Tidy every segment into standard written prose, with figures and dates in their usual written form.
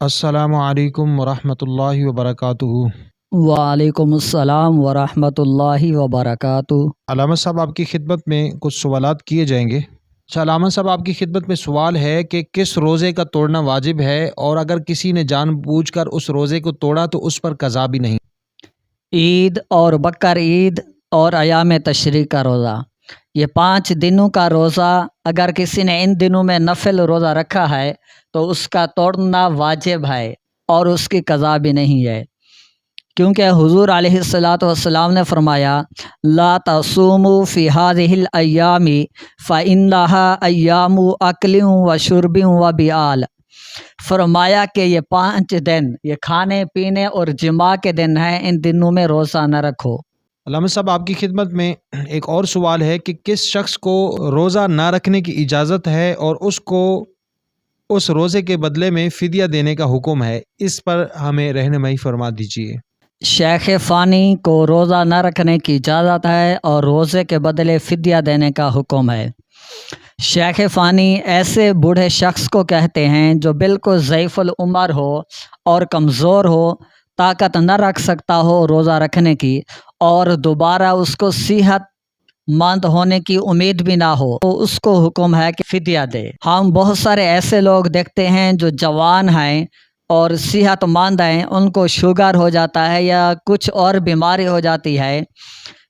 السلام علیکم ورحمۃ اللہ وبرکاتہ۔ وعلیکم السلام ورحمۃ اللہ وبرکاتہ۔ علامہ صاحب آپ کی خدمت میں کچھ سوالات کیے جائیں گے۔ اچھا علامہ صاحب آپ کی خدمت میں سوال ہے کہ کس روزے کا توڑنا واجب ہے، اور اگر کسی نے جان بوجھ کر اس روزے کو توڑا تو اس پر قضا بھی نہیں؟ عید اور بقر عید اور ایام تشریق کا روزہ، یہ 5 دنوں کا روزہ اگر کسی نے ان دنوں میں نفل روزہ رکھا ہے تو اس کا توڑنا واجب ہے اور اس کی قضا بھی نہیں ہے، کیونکہ حضور علیہ الصلاۃ والسلام نے فرمایا لا تصوموا فی هذه الایام فانها ایام اکل و شرب و بیال، فرمایا کہ یہ 5 دن یہ کھانے پینے اور جماع کے دن ہیں، ان دنوں میں روزہ نہ رکھو۔ علامہ صاحب آپ کی خدمت میں ایک اور سوال ہے کہ کس شخص کو روزہ نہ رکھنے کی اجازت ہے اور اس کو اس روزے کے بدلے میں فدیہ دینے کا حکم ہے، اس پر ہمیں رہنمائی فرما دیجیے۔ شیخ فانی کو روزہ نہ رکھنے کی اجازت ہے اور روزے کے بدلے فدیہ دینے کا حکم ہے۔ شیخ فانی ایسے بوڑھے شخص کو کہتے ہیں جو بالکل ضعیف العمر ہو اور کمزور ہو، طاقت نہ رکھ سکتا ہو روزہ رکھنے کی، اور دوبارہ اس کو صحت مند ہونے کی امید بھی نہ ہو، تو اس کو حکم ہے کہ فدیہ دے۔ ہم بہت سارے ایسے لوگ دیکھتے ہیں جو جوان ہیں اور صحت مند ہیں، ان کو شوگر ہو جاتا ہے یا کچھ اور بیماری ہو جاتی ہے،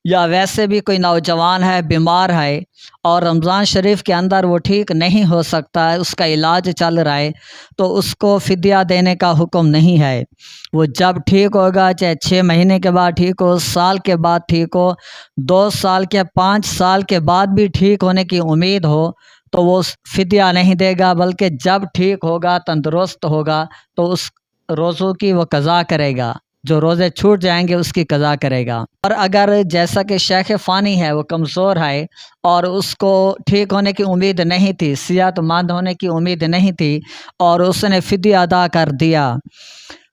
یا ویسے بھی کوئی نوجوان ہے بیمار ہے اور رمضان شریف کے اندر وہ ٹھیک نہیں ہو سکتا ہے، اس کا علاج چل رہا ہے، تو اس کو فدیہ دینے کا حکم نہیں ہے۔ وہ جب ٹھیک ہوگا، چاہے 6 مہینے کے بعد ٹھیک ہو، سال کے بعد ٹھیک ہو، 2 سال کے 5 سال کے بعد بھی ٹھیک ہونے کی امید ہو، تو وہ فدیہ نہیں دے گا، بلکہ جب ٹھیک ہوگا، تندرست ہوگا، تو اس روزوں کی وہ قضا کرے گا، جو روزے چھوٹ جائیں گے اس کی قضا کرے گا۔ اور اگر جیسا کہ شیخ فانی ہے، وہ کمزور ہے اور اس کو ٹھیک ہونے کی امید نہیں تھی، صحت مند ہونے کی امید نہیں تھی، اور اس نے فدیہ ادا کر دیا،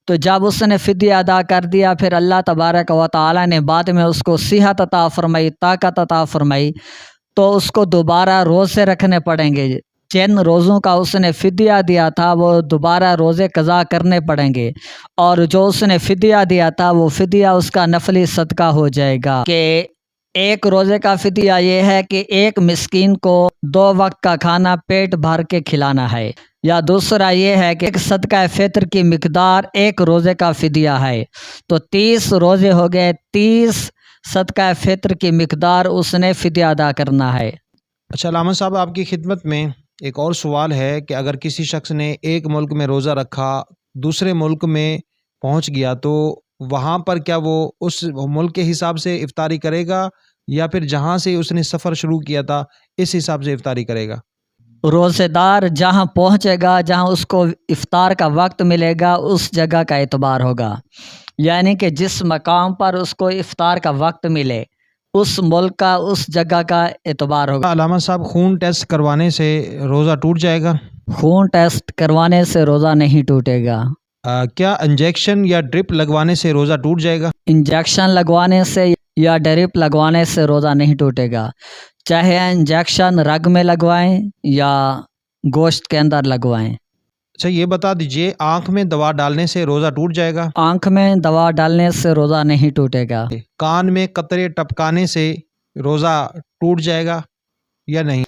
تو جب اس نے فدیہ ادا کر دیا، پھر اللہ تبارک و تعالی نے بعد میں اس کو صحت عطا فرمائی، طاقت عطا فرمائی، تو اس کو دوبارہ روزے رکھنے پڑیں گے۔ جن روزوں کا اس نے فدیہ دیا تھا وہ دوبارہ روزے قضا کرنے پڑیں گے، اور جو اس نے فدیہ دیا تھا وہ فدیہ اس کا نفلی صدقہ ہو جائے گا۔ کہ ایک روزے کا فدیہ یہ ہے کہ ایک مسکین کو 2 وقت کا کھانا پیٹ بھر کے کھلانا ہے، یا دوسرا یہ ہے کہ ایک صدقہ فطر کی مقدار ایک روزے کا فدیہ ہے، تو 30 روزے ہو گئے، 30 صدقہ فطر کی مقدار اس نے فدیہ ادا کرنا ہے۔ اچھا علامہ صاحب آپ کی خدمت میں ایک اور سوال ہے کہ اگر کسی شخص نے ایک ملک میں روزہ رکھا، دوسرے ملک میں پہنچ گیا، تو وہاں پر کیا وہ اس ملک کے حساب سے افطاری کرے گا، یا پھر جہاں سے اس نے سفر شروع کیا تھا اس حساب سے افطاری کرے گا؟ روزے دار جہاں پہنچے گا، جہاں اس کو افطار کا وقت ملے گا، اس جگہ کا اعتبار ہوگا، یعنی کہ جس مقام پر اس کو افطار کا وقت ملے اس ملک کا، اس جگہ کا اعتبار ہوگا۔ علامہ صاحب خون ٹیسٹ کروانے سے روزہ ٹوٹ جائے گا؟ خون ٹیسٹ کروانے سے روزہ نہیں ٹوٹے گا۔ کیا انجیکشن یا ڈرپ لگوانے سے روزہ ٹوٹ جائے گا؟ انجیکشن لگوانے سے یا ڈرپ لگوانے سے روزہ نہیں ٹوٹے گا، چاہے انجیکشن رگ میں لگوائیں یا گوشت کے اندر لگوائیں۔ اچھا یہ بتا دیجئے، آنکھ میں دوا ڈالنے سے روزہ ٹوٹ جائے گا؟ آنکھ میں دوا ڈالنے سے روزہ نہیں ٹوٹے گا۔ کان میں قطرے ٹپکانے سے روزہ ٹوٹ جائے گا یا نہیں؟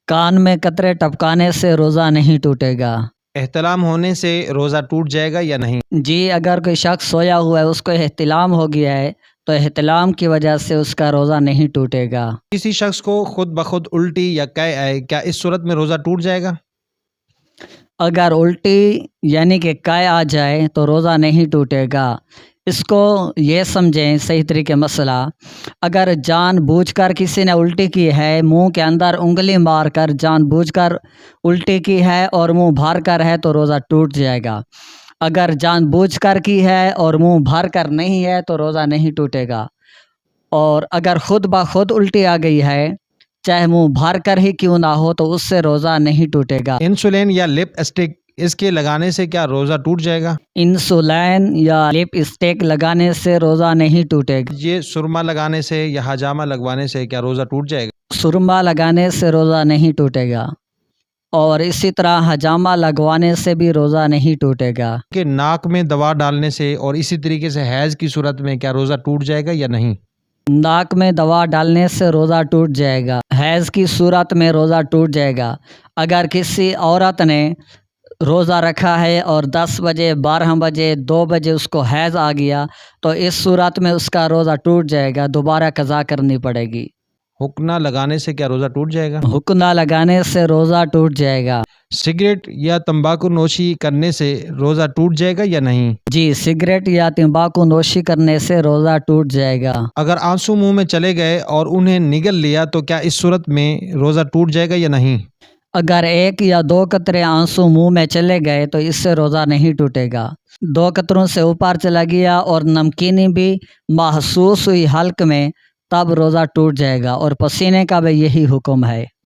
کان میں قطرے ٹپکانے سے روزہ نہیں ٹوٹے گا۔ احتلام ہونے سے روزہ ٹوٹ جائے گا یا نہیں؟ جی، اگر کوئی شخص سویا ہوا ہے، اس کو احتلام ہو گیا ہے، تو احتلام کی وجہ سے اس کا روزہ نہیں ٹوٹے گا۔ کسی شخص کو خود بخود الٹی یا قے آئے، کیا اس صورت میں روزہ ٹوٹ جائے گا؟ اگر الٹی یعنی کہ قے آ جائے تو روزہ نہیں ٹوٹے گا۔ اس کو یہ سمجھیں صحیح طریقے مسئلہ، اگر جان بوجھ کر کسی نے الٹی کی ہے، منہ کے اندر انگلی مار کر جان بوجھ کر الٹی کی ہے اور منہ بھر کر ہے، تو روزہ ٹوٹ جائے گا۔ اگر جان بوجھ کر کی ہے اور منہ بھر کر نہیں ہے تو روزہ نہیں ٹوٹے گا۔ اور اگر خود بخود الٹی آ گئی ہے، چاہے منہ بھر کر ہی کیوں نہ ہو، تو اس سے روزہ نہیں ٹوٹے گا۔ انسولین یا لپ اسٹک اس کے لگانے سے کیا روزہ ٹوٹ جائے گا؟ انسولین یا لپ اسٹک لگانے سے روزہ نہیں ٹوٹے گا۔ یہ سرما لگانے سے یا حجامہ لگوانے سے کیا روزہ ٹوٹ جائے گا؟ سرما لگانے سے روزہ نہیں ٹوٹے گا۔ اور اسی طرح حجامہ لگوانے سے بھی روزہ نہیں ٹوٹے گا۔ کہ ناک میں دوا ڈالنے سے اور اسی طریقے سے حیض کی صورت میں کیا روزہ ٹوٹ جائے گا یا نہیں؟ ناک میں دوا ڈالنے سے روزہ ٹوٹ جائے گا، حیض کی صورت میں روزہ ٹوٹ جائے گا۔ اگر کسی عورت نے روزہ رکھا ہے اور 10 بجے 12 بجے 2 بجے اس کو حیض آ گیا تو اس صورت میں اس کا روزہ ٹوٹ جائے گا، دوبارہ قضا کرنی پڑے گی۔ حکنہ لگانے سے کیا روزہ ٹوٹ جائے گا؟ حکنہ لگانے سے روزہ ٹوٹ جائے گا۔ سگریٹ یا تمباکو نوشی کرنے سے روزہ ٹوٹ جائے گا یا نہیں؟ جی، سگریٹ یا تمباکو نوشی کرنے سے روزہ ٹوٹ جائے گا۔ اگر آنسو منہ میں چلے گئے اور انہیں نگل لیا تو کیا اس صورت میں روزہ ٹوٹ جائے گا یا نہیں؟ اگر 1 یا 2 قطرے آنسو منہ میں چلے گئے تو اس سے روزہ نہیں ٹوٹے گا۔ 2 قطروں سے اوپر چلا گیا اور نمکینی بھی محسوس ہوئی حلق میں، تب روزہ ٹوٹ جائے گا، اور پسینے کا بھی یہی حکم ہے۔